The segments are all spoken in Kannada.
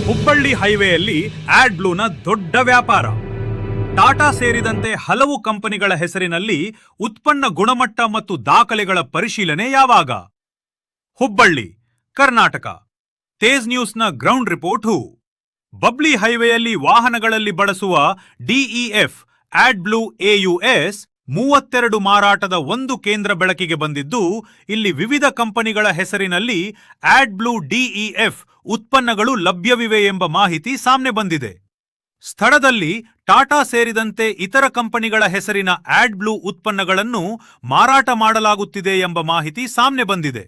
ಹುಬ್ಬಳ್ಳಿ ಹೈವೇಯಲ್ಲಿ ಆಡ್ ಬ್ಲೂನ ದೊಡ್ಡ ವ್ಯಾಪಾರ. ಟಾಟಾ ಸೇರಿದಂತೆ ಹಲವು ಕಂಪನಿಗಳ ಹೆಸರಿನಲ್ಲಿ ಉತ್ಪನ್ನ ಗುಣಮಟ್ಟ ಮತ್ತು ದಾಖಲೆಗಳ ಪರಿಶೀಲನೆ ಯಾವಾಗ? ಹುಬ್ಬಳ್ಳಿ, ಕರ್ನಾಟಕ. ತೇಜ್ ನ್ಯೂಸ್ನ ಗ್ರೌಂಡ್ ರಿಪೋರ್ಟ್ ಹೂ. ಬಬ್ಲಿ ಹೈವೇಯಲ್ಲಿ ವಾಹನಗಳಲ್ಲಿ ಬಳಸುವ ಡಿಇಎಫ್ ಆಡ್ ಬ್ಲೂ AUS 32 ಮಾರಾಟದ ಒಂದು ಕೇಂದ್ರ ಬೆಳಕಿಗೆ ಬಂದಿದ್ದು, ಇಲ್ಲಿ ವಿವಿಧ ಕಂಪನಿಗಳ ಹೆಸರಿನಲ್ಲಿ ಆಡ್ ಬ್ಲೂ ಡಿಇಎಫ್ ಉತ್ಪನ್ನಗಳು ಲಭ್ಯವಿವೆ ಎಂಬ ಮಾಹಿತಿ ಸಾಮ್ನೆ ಬಂದಿದೆ. ಸ್ಥಳದಲ್ಲಿ ಟಾಟಾ ಸೇರಿದಂತೆ ಇತರ ಕಂಪನಿಗಳ ಹೆಸರಿನ ಆಡ್ ಬ್ಲೂ ಉತ್ಪನ್ನಗಳನ್ನು ಮಾರಾಟ ಮಾಡಲಾಗುತ್ತಿದೆ ಎಂಬ ಮಾಹಿತಿ ಸಾಮ್ನೆ ಬಂದಿದೆ.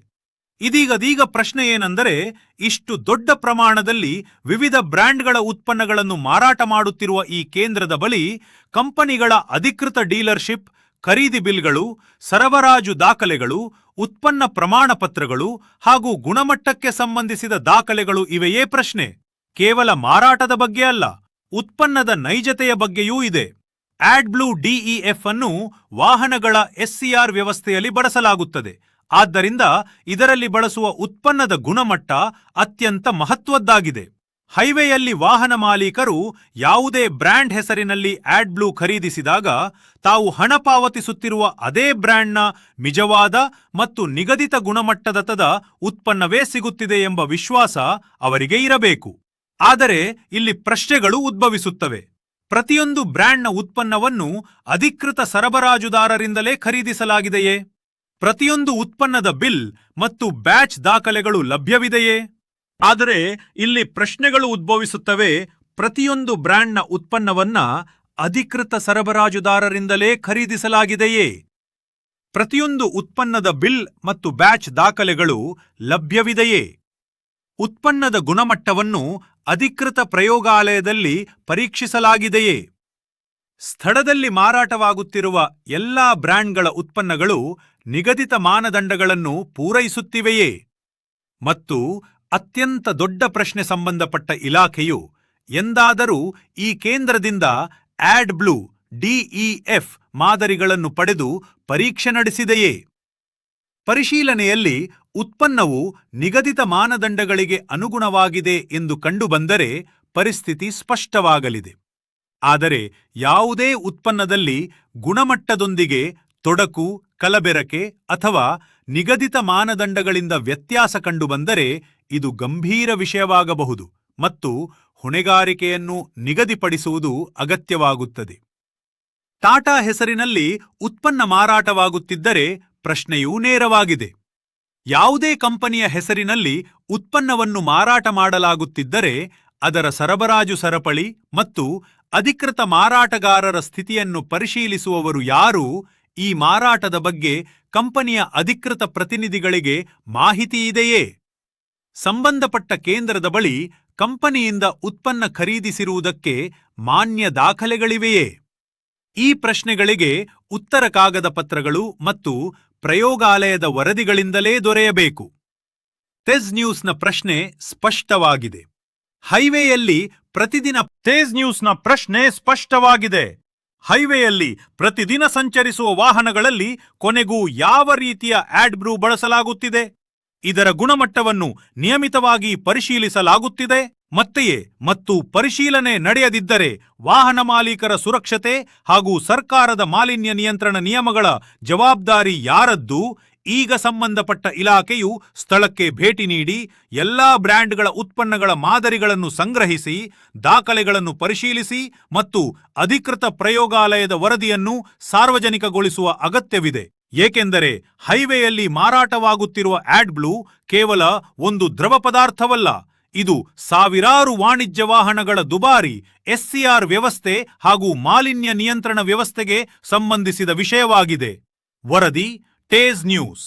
ಇದೀಗ ಪ್ರಶ್ನೆ ಏನೆಂದರೆ, ಇಷ್ಟು ದೊಡ್ಡ ಪ್ರಮಾಣದಲ್ಲಿ ವಿವಿಧ ಬ್ರ್ಯಾಂಡ್ಗಳ ಉತ್ಪನ್ನಗಳನ್ನು ಮಾರಾಟ ಮಾಡುತ್ತಿರುವ ಈ ಕೇಂದ್ರದ ಬಳಿ ಕಂಪನಿಗಳ ಅಧಿಕೃತ ಡೀಲರ್ಶಿಪ್, ಖರೀದಿ ಬಿಲ್ಗಳು, ಸರಬರಾಜು ದಾಖಲೆಗಳು, ಉತ್ಪನ್ನ ಪ್ರಮಾಣ ಪತ್ರಗಳು ಹಾಗೂ ಗುಣಮಟ್ಟಕ್ಕೆ ಸಂಬಂಧಿಸಿದ ದಾಖಲೆಗಳು ಇವೆಯೇ ಪ್ರಶ್ನೆ. ಕೇವಲ ಮಾರಾಟದ ಬಗ್ಗೆ ಅಲ್ಲ, ಉತ್ಪನ್ನದ ನೈಜತೆಯ ಬಗ್ಗೆಯೂ ಇದೆ. ಆಡ್ ಬ್ಲೂ ಡಿಇಎಫ್ ಅನ್ನು ವಾಹನಗಳ SCR ವ್ಯವಸ್ಥೆಯಲ್ಲಿ ಬಳಸಲಾಗುತ್ತದೆ. ಆದ್ದರಿಂದ ಇದರಲ್ಲಿ ಬಳಸುವ ಉತ್ಪನ್ನದ ಗುಣಮಟ್ಟ ಅತ್ಯಂತ ಮಹತ್ವದ್ದಾಗಿದೆ. ಹೈವೇಯಲ್ಲಿ ವಾಹನ ಮಾಲೀಕರು ಯಾವುದೇ ಬ್ರ್ಯಾಂಡ್ ಹೆಸರಿನಲ್ಲಿ ಆಡ್ ಬ್ಲೂ ಖರೀದಿಸಿದಾಗ ತಾವು ಹಣ ಪಾವತಿಸುತ್ತಿರುವ ಅದೇ ಬ್ರ್ಯಾಂಡ್ನ ನಿಜವಾದ ಮತ್ತು ನಿಗದಿತ ಗುಣಮಟ್ಟದ ಉತ್ಪನ್ನವೇ ಸಿಗುತ್ತಿದೆ ಎಂಬ ವಿಶ್ವಾಸ ಅವರಿಗೆ ಇರಬೇಕು. ಆದರೆ ಇಲ್ಲಿ ಪ್ರಶ್ನೆಗಳು ಉದ್ಭವಿಸುತ್ತವೆ. ಪ್ರತಿಯೊಂದು ಬ್ರ್ಯಾಂಡ್ನ ಉತ್ಪನ್ನವನ್ನು ಅಧಿಕೃತ ಸರಬರಾಜುದಾರರಿಂದಲೇ ಖರೀದಿಸಲಾಗಿದೆಯೇ? ಪ್ರತಿಯೊಂದು ಉತ್ಪನ್ನದ ಬಿಲ್ ಮತ್ತು ಬ್ಯಾಚ್ ದಾಖಲೆಗಳು ಲಭ್ಯವಿದೆಯೇ? ಆದರೆ ಇಲ್ಲಿ ಪ್ರಶ್ನೆಗಳು ಉದ್ಭವಿಸುತ್ತವೆ. ಪ್ರತಿಯೊಂದು ಬ್ರ್ಯಾಂಡ್ನ ಉತ್ಪನ್ನವನ್ನ ಅಧಿಕೃತ ಸರಬರಾಜುದಾರರಿಂದಲೇ ಖರೀದಿಸಲಾಗಿದೆಯೇ? ಪ್ರತಿಯೊಂದು ಉತ್ಪನ್ನದ ಬಿಲ್ ಮತ್ತು ಬ್ಯಾಚ್ ದಾಖಲೆಗಳು ಲಭ್ಯವಿದೆಯೇ? ಉತ್ಪನ್ನದ ಗುಣಮಟ್ಟವನ್ನು ಅಧಿಕೃತ ಪ್ರಯೋಗಾಲಯದಲ್ಲಿ ಪರೀಕ್ಷಿಸಲಾಗಿದೆಯೇ? ಸ್ಥಳದಲ್ಲಿ ಮಾರಾಟವಾಗುತ್ತಿರುವ ಎಲ್ಲಾ ಬ್ರ್ಯಾಂಡ್ಗಳ ಉತ್ಪನ್ನಗಳು ನಿಗದಿತ ಮಾನದಂಡಗಳನ್ನು ಪೂರೈಸುತ್ತಿವೆಯೇ? ಮತ್ತು ಅತ್ಯಂತ ದೊಡ್ಡ ಪ್ರಶ್ನೆ, ಸಂಬಂಧಪಟ್ಟ ಇಲಾಖೆಯು ಎಂದಾದರೂ ಈ ಕೇಂದ್ರದಿಂದ ಆಡ್ ಬ್ಲೂ ಡಿಇಎಫ್ ಮಾದರಿಗಳನ್ನು ಪಡೆದು ಪರೀಕ್ಷೆ ನಡೆಸಿದೆಯೇ? ಪರಿಶೀಲನೆಯಲ್ಲಿ ಉತ್ಪನ್ನವು ನಿಗದಿತ ಮಾನದಂಡಗಳಿಗೆ ಅನುಗುಣವಾಗಿದೆ ಎಂದು ಕಂಡುಬಂದರೆ ಪರಿಸ್ಥಿತಿ ಸ್ಪಷ್ಟವಾಗಲಿದೆ. ಆದರೆ ಯಾವುದೇ ಉತ್ಪನ್ನದಲ್ಲಿ ಗುಣಮಟ್ಟದೊಂದಿಗೆ ತೊಡಕು, ಕಲಬೆರಕೆ ಅಥವಾ ನಿಗದಿತ ಮಾನದಂಡಗಳಿಂದ ವ್ಯತ್ಯಾಸ ಕಂಡುಬಂದರೆ ಇದು ಗಂಭೀರ ವಿಷಯವಾಗಬಹುದು ಮತ್ತು ಹೊಣೆಗಾರಿಕೆಯನ್ನು ನಿಗದಿಪಡಿಸುವುದು ಅಗತ್ಯವಾಗುತ್ತದೆ. ಟಾಟಾ ಹೆಸರಿನಲ್ಲಿ ಉತ್ಪನ್ನ ಮಾರಾಟವಾಗುತ್ತಿದ್ದರೆ ಪ್ರಶ್ನೆಯೂ ನೇರವಾಗಿದೆ. ಯಾವುದೇ ಕಂಪನಿಯ ಹೆಸರಿನಲ್ಲಿ ಉತ್ಪನ್ನವನ್ನು ಮಾರಾಟ ಮಾಡಲಾಗುತ್ತಿದ್ದರೆ ಅದರ ಸರಬರಾಜು ಸರಪಳಿ ಮತ್ತು ಅಧಿಕೃತ ಮಾರಾಟಗಾರರ ಸ್ಥಿತಿಯನ್ನು ಪರಿಶೀಲಿಸುವವರು ಯಾರು? ಈ ಮಾರಾಟದ ಬಗ್ಗೆ ಕಂಪನಿಯ ಅಧಿಕೃತ ಪ್ರತಿನಿಧಿಗಳಿಗೆ ಮಾಹಿತಿ ಇದೆಯೇ? ಸಂಬಂಧಪಟ್ಟ ಕೇಂದ್ರದ ಬಳಿ ಕಂಪನಿಯಿಂದ ಉತ್ಪನ್ನ ಖರೀದಿಸಿರುವುದಕ್ಕೆ ಮಾನ್ಯ ದಾಖಲೆಗಳಿವೆಯೇ? ಈ ಪ್ರಶ್ನೆಗಳಿಗೆ ಉತ್ತರ ಕಾಗದ ಪತ್ರಗಳು ಮತ್ತು ಪ್ರಯೋಗಾಲಯದ ವರದಿಗಳಿಂದಲೇ ದೊರೆಯಬೇಕು. ತೇಜ್ ನ್ಯೂಸ್ನ ಪ್ರಶ್ನೆ ಸ್ಪಷ್ಟವಾಗಿದೆ. ಹೈವೇಯಲ್ಲಿ ಪ್ರತಿದಿನ ತೇಜ್ ನ್ಯೂಸ್ನ ಪ್ರಶ್ನೆ ಸ್ಪಷ್ಟವಾಗಿದೆ. ಹೈವೇಯಲ್ಲಿ ಪ್ರತಿದಿನ ಸಂಚರಿಸುವ ವಾಹನಗಳಲ್ಲಿ ಕೊನೆಗೂ ಯಾವ ರೀತಿಯ ಆಡ್ ಬ್ಲೂ ಬಳಸಲಾಗುತ್ತಿದೆ? ಇದರ ಗುಣಮಟ್ಟವನ್ನು ನಿಯಮಿತವಾಗಿ ಪರಿಶೀಲಿಸಲಾಗುತ್ತಿದೆ ಮತ್ತು ಪರಿಶೀಲನೆ ನಡೆಯದಿದ್ದರೆ ವಾಹನ ಮಾಲೀಕರ ಸುರಕ್ಷತೆ ಹಾಗೂ ಸರ್ಕಾರದ ಮಾಲಿನ್ಯ ನಿಯಂತ್ರಣ ನಿಯಮಗಳ ಜವಾಬ್ದಾರಿ ಯಾರದ್ದು? ಈಗ ಸಂಬಂಧಪಟ್ಟ ಇಲಾಖೆಯು ಸ್ಥಳಕ್ಕೆ ಭೇಟಿ ನೀಡಿ ಎಲ್ಲಾ ಬ್ರ್ಯಾಂಡ್ಗಳ ಉತ್ಪನ್ನಗಳ ಮಾದರಿಗಳನ್ನು ಸಂಗ್ರಹಿಸಿ ದಾಖಲೆಗಳನ್ನು ಪರಿಶೀಲಿಸಿ ಮತ್ತು ಅಧಿಕೃತ ಪ್ರಯೋಗಾಲಯದ ವರದಿಯನ್ನು ಸಾರ್ವಜನಿಕಗೊಳಿಸುವ ಅಗತ್ಯವಿದೆ. ಏಕೆಂದರೆ ಹೈವೇಯಲ್ಲಿ ಮಾರಾಟವಾಗುತ್ತಿರುವ ಆಡ್ ಬ್ಲೂ ಕೇವಲ ಒಂದು ದ್ರವ ಪದಾರ್ಥವಲ್ಲ, ಇದು ಸಾವಿರಾರು ವಾಣಿಜ್ಯ ವಾಹನಗಳ ದುಬಾರಿ SCR ವ್ಯವಸ್ಥೆ ಹಾಗೂ ಮಾಲಿನ್ಯ ನಿಯಂತ್ರಣ ವ್ಯವಸ್ಥೆಗೆ ಸಂಬಂಧಿಸಿದ ವಿಷಯವಾಗಿದೆ. ವರದಿ, ತೇಜ್ ನ್ಯೂಸ್.